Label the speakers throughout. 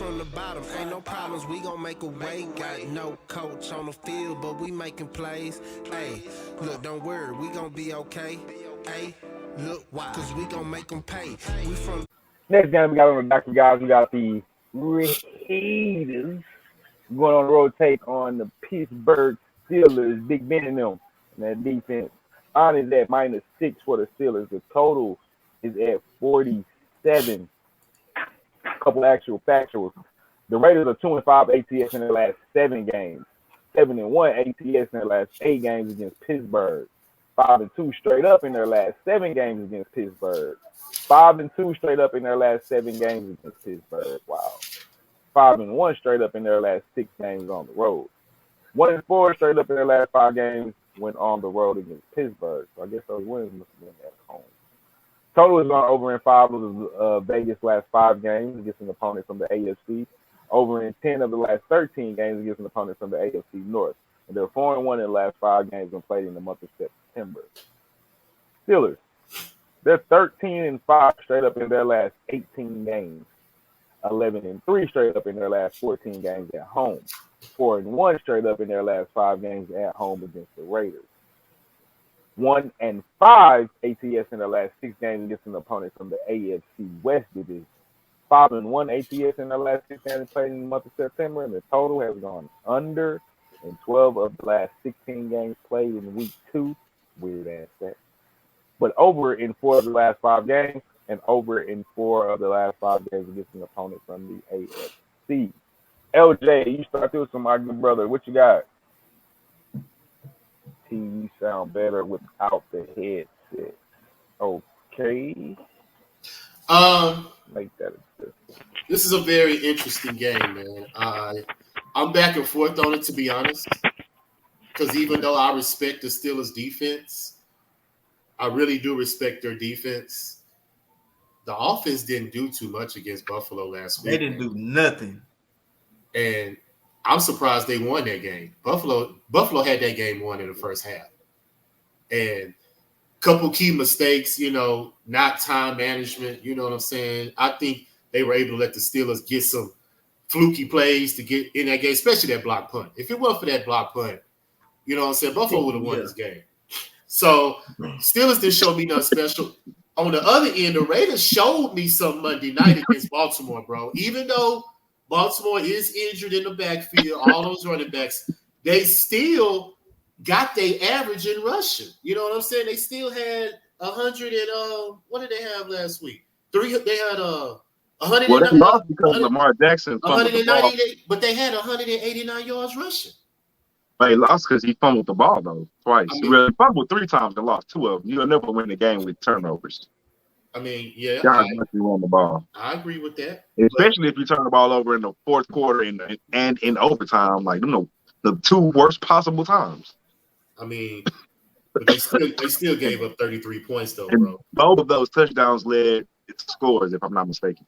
Speaker 1: from the bottom, ain't no problems, we gon' make a way. Got no coach on the field, but we making plays. Hey, look, don't worry, we gon' be okay. Hey, look, why? Cause we gon' make them pay. We from
Speaker 2: Next game we got on the back, guys. We got the Raiders going on the road take on the Pittsburgh Steelers. Big Ben and them and that defense. On is at -6 for the Steelers. The total is at 47. A couple actual factuals. The Raiders are 2-5 ATS in their last 7 games. 7-1 ATS in their last 8 games against Pittsburgh. 5-2 straight up in their last 7 games against Pittsburgh. 5-2 straight up in their last 7 games against Pittsburgh. Wow. 5-1 straight up in their last 6 games on the road. 1-4 straight up in their last 5 games went on the road against Pittsburgh. So I guess those wins must have been at home. Total is on over in 5 of Vegas' last 5 games against an opponent from the AFC. Over in 10 of the last 13 games against an opponent from the AFC North. And they're 4-1 in the last 5 games when played in the month of September. Steelers, they're 13-5 straight up in their last 18 games. 11-3 straight up in their last 14 games at home. 4-1 straight up in their last 5 games at home against the Raiders. 1-5 ATS in their last 6 games against an opponent from the AFC West division. 5-1 ATS in their last 6 games played in the month of September, and the total has gone under in 12 of the last 16 games played in week 2. Weird ass that. But over in 4 of the last 5 games, and over in 4 of the last 5 games against an opponent from the AFC. LJ, you start this with my good brother. What you got? You sound better without the headset. Okay. Make that adjustment.
Speaker 3: This is a very interesting game, man. I'm back and forth on it, to be honest. Because even though I respect the Steelers' defense, I really do respect their defense. The offense didn't do too much against Buffalo last week.
Speaker 4: They didn't do nothing.
Speaker 3: And I'm surprised they won that game. Buffalo had that game won in the first half. And a couple key mistakes, not time management, you know what I'm saying? I think they were able to let the Steelers get some fluky plays to get in that game, especially that block punt. If it weren't for that block punt, you know what I'm saying, Buffalo would have won this game. So Steelers didn't show me nothing special. On the other end, the Raiders showed me some Monday night against Baltimore, bro. Even though Baltimore is injured in the backfield, all those running backs, they still got their average in rushing. You know what I'm saying? They still had 100 and what did they have last week? They had 100.
Speaker 2: Well, they lost because Lamar Jackson fumbled the ball.
Speaker 3: But they had 189 yards rushing.
Speaker 2: But they lost because he fumbled the ball though twice. He fumbled 3 times and lost 2 of them. You'll never win the game with turnovers.
Speaker 3: I mean, yeah,
Speaker 2: on the ball.
Speaker 3: I agree with that.
Speaker 2: Especially if you turn the ball over in the fourth quarter and in overtime, like the 2 worst possible times.
Speaker 3: I mean, but they still gave up 33 points though, bro.
Speaker 2: Both of those touchdowns led to scores, if I'm not mistaken.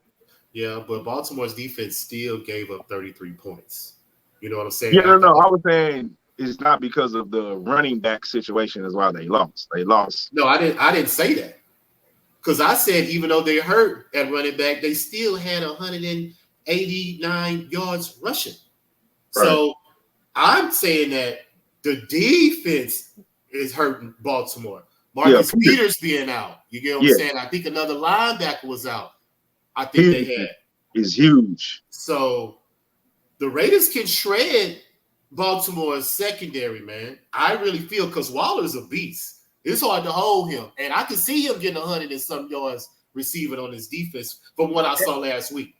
Speaker 3: Yeah, but Baltimore's defense still gave up 33 points. You know what I'm saying?
Speaker 2: Yeah, no. I was saying it's not because of the running back situation is why they lost. They lost.
Speaker 3: No, I didn't say that. Because I said even though they hurt at running back, they still had 189 yards rushing. Right. So I'm saying that the defense is hurting Baltimore. Marcus Peters being out. You get what I'm saying? I think another linebacker was out. I think they had.
Speaker 2: Is huge.
Speaker 3: So the Raiders can shred Baltimore's secondary, man. I really feel because Waller's a beast. It's hard to hold him. And I can see him getting 100 and some yards receiving on his defense from what I saw last week.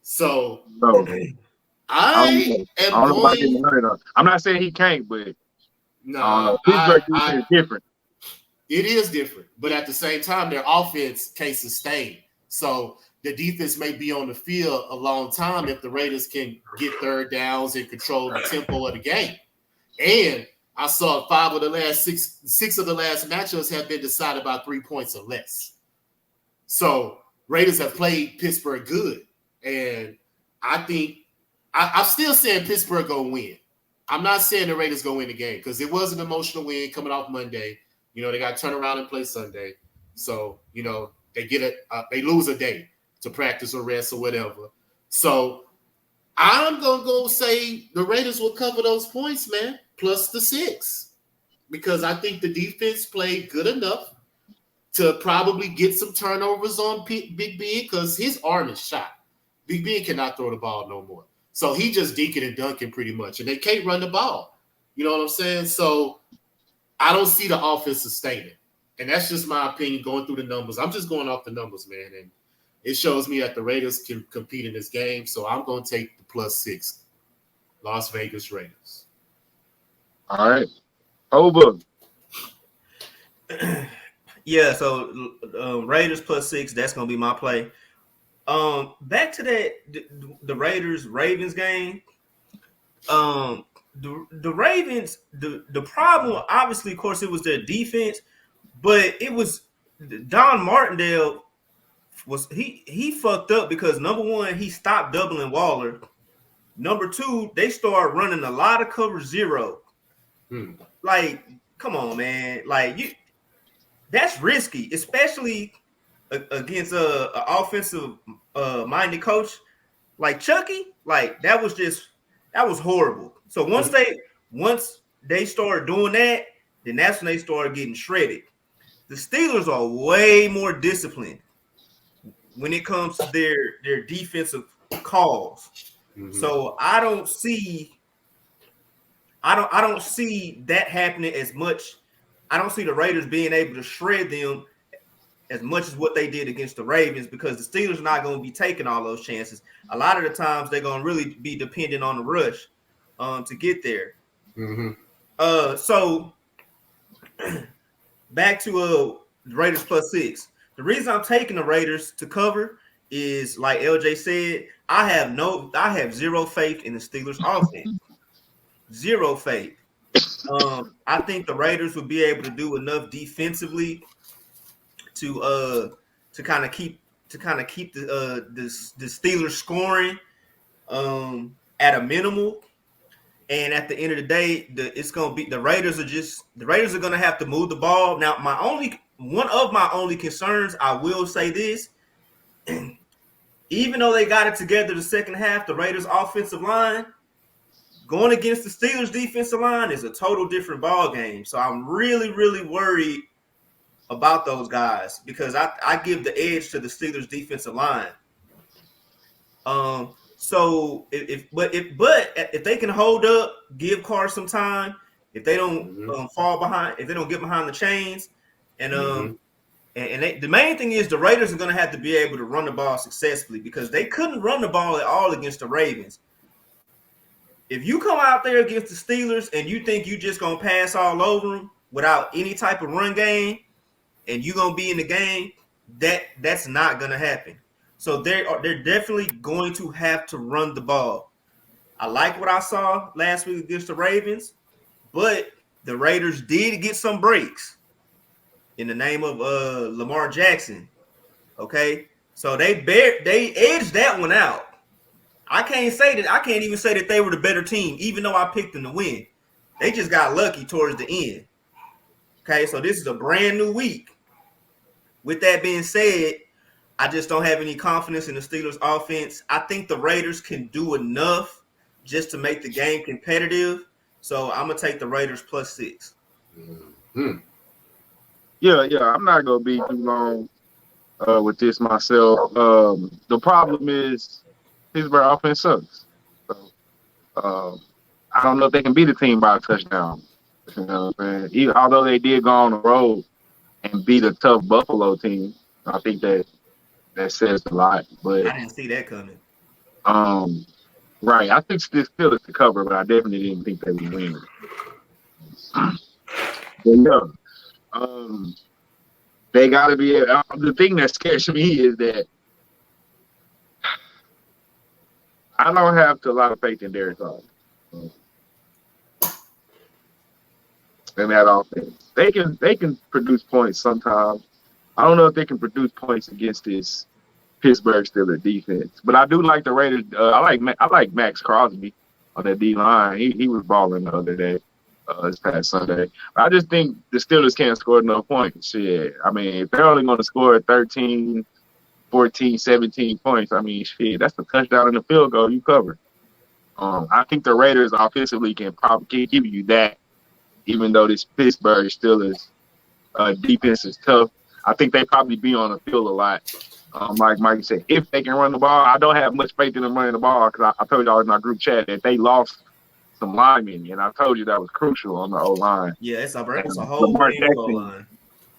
Speaker 3: So I'm
Speaker 2: not saying he can't, but
Speaker 3: no,
Speaker 2: Pittsburgh is different.
Speaker 3: It is different. But at the same time, their offense can't sustain. So the defense may be on the field a long time if the Raiders can get third downs and control the tempo of the game. And I saw 5 of the last 6 of the last matchups have been decided by 3 points or less. So Raiders have played Pittsburgh good. And I think I'm still saying Pittsburgh going to win. I'm not saying the Raiders going to win the game because it was an emotional win coming off Monday. They got to turn around and play Sunday. So, they get they lose a day to practice or rest or whatever. So I'm going to go say the Raiders will cover those points, man, plus the 6. Because I think the defense played good enough to probably get some turnovers on Big Ben because his arm is shot. Big Ben cannot throw the ball no more. So he just dinking and dunking pretty much. And they can't run the ball. You know what I'm saying? So I don't see the offense sustaining. And that's just my opinion going through the numbers. I'm just going off the numbers, man. And it shows me that the Raiders can compete in this game. So I'm going to take the plus 6. Las Vegas Raiders.
Speaker 2: All right. Hova.
Speaker 4: Yeah, so Raiders plus 6, that's going to be my play. Back to that, the Ravens game. The Ravens, the problem, obviously, of course, it was their defense, but it was Don Martindale was he fucked up because number one, he stopped doubling Waller. Number two, they started running a lot of cover 0. Like, come on, man. Like that's risky, especially against an offensive minded coach like Chucky. Like that was horrible. So once they started doing that, then that's when they started getting shredded. The Steelers are way more disciplined when it comes to their defensive calls. So I don't see that happening as much. I don't see the Raiders being able to shred them as much as what they did against the Ravens because the Steelers are not going to be taking all those chances. A lot of the times they're going to really be dependent on the rush to get there. So back to the Raiders plus 6. The reason I'm taking the Raiders to cover is, like LJ said, I have zero faith in the Steelers offense. Zero faith. I think the Raiders would be able to do enough defensively to kind of keep the Steelers scoring at a minimal. And at the end of the day, it's gonna be the Raiders are gonna have to move the ball. Now, one of my only concerns, I will say this, even though they got it together the second half, the Raiders offensive line going against the Steelers defensive line is a total different ball game. So I'm really, really worried about those guys because I give the edge to the Steelers defensive line. So if they can hold up, give Carr some time, if they don't fall behind, if they don't get behind the chains, and the main thing is the Raiders are going to have to be able to run the ball successfully because they couldn't run the ball at all against the Ravens. If you come out there against the Steelers and you think you just going to pass all over them without any type of run game and you're going to be in the game, that's not going to happen. So they're definitely going to have to run the ball. I like what I saw last week against the Ravens, but the Raiders did get some breaks in the name of Lamar Jackson. Okay, so they edged that one out. I can't even say that they were the better team, even though I picked them to win. They just got lucky towards the end. Okay, so this is a brand new week. With that being said, I just don't have any confidence in the Steelers offense. I think the Raiders can do enough just to make the game competitive. So I'm going to take the Raiders plus 6.
Speaker 2: Yeah, I'm not going to be too long with this myself. The problem is Pittsburgh offense sucks. So I don't know if they can beat a team by a touchdown. You know what I'm saying? Although they did go on the road and beat a tough Buffalo team, I think that says a lot. But
Speaker 4: I didn't see that coming.
Speaker 2: Right. I think still is to cover, but I definitely didn't think they would win. But yeah. They got to be the thing that scares me is that I don't have a lot of faith in Derek Carr. And that offense. They can produce points sometimes. I don't know if they can produce points against this Pittsburgh Steelers defense, but I do like the Raiders. I like Max Crosby on that D line. He was balling the other day, this past Sunday. I just think the Steelers can't score enough points. Shit, I mean, if they're only going to score 13,
Speaker 5: 14, 17 points. I mean, shit, that's a touchdown and a field goal you cover. I think the Raiders offensively can give you that, even though this Pittsburgh Steelers defense is tough. I think they probably be on the field a lot. Like Mikey said, if they can run the ball, I don't have much faith in them running the ball because I told y'all in our group chat that they lost some linemen, and I told you that was crucial on the O-line.
Speaker 4: Yeah, it's a whole O-line.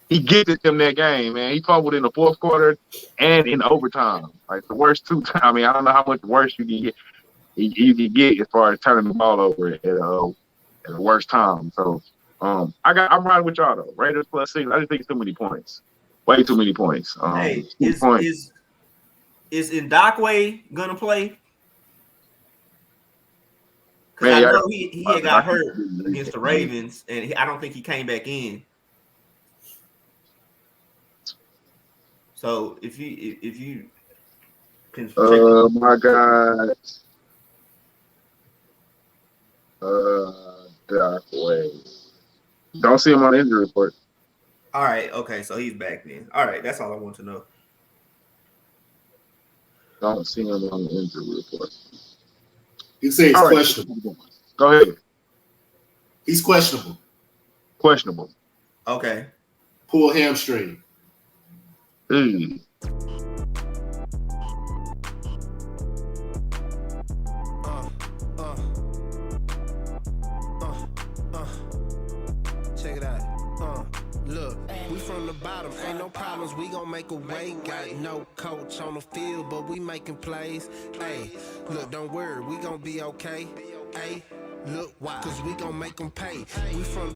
Speaker 5: He gifted them that game, man. He fumbled in the fourth quarter and in overtime. Like the worst two times. I mean, I don't know how much worse you can get. You can get as far as turning the ball over at the worst time. So I'm riding with y'all though. Raiders +6. I just think it's too many points. Way too many points.
Speaker 4: Hey, is Ndakwe gonna play? Because I know he had got hurt against the Ravens, and I don't think he came back in. So if you can check
Speaker 5: my God. Ndakwe. Don't see him on the injury report.
Speaker 4: All right, okay, so he's back then. All right, that's all I want to know.
Speaker 5: Don't see him on the injury report.
Speaker 3: You say he's questionable.
Speaker 5: Go ahead.
Speaker 3: He's questionable.
Speaker 5: Questionable.
Speaker 4: Okay.
Speaker 3: Pull hamstring.
Speaker 1: Check it out. Look, we from the bottom, ain't no problems, we gon' make a way. Got no coach on the field, but we making plays. Hey, look, don't worry, we gon' be okay. Hey, look, why? Cause we gon' make them pay. We from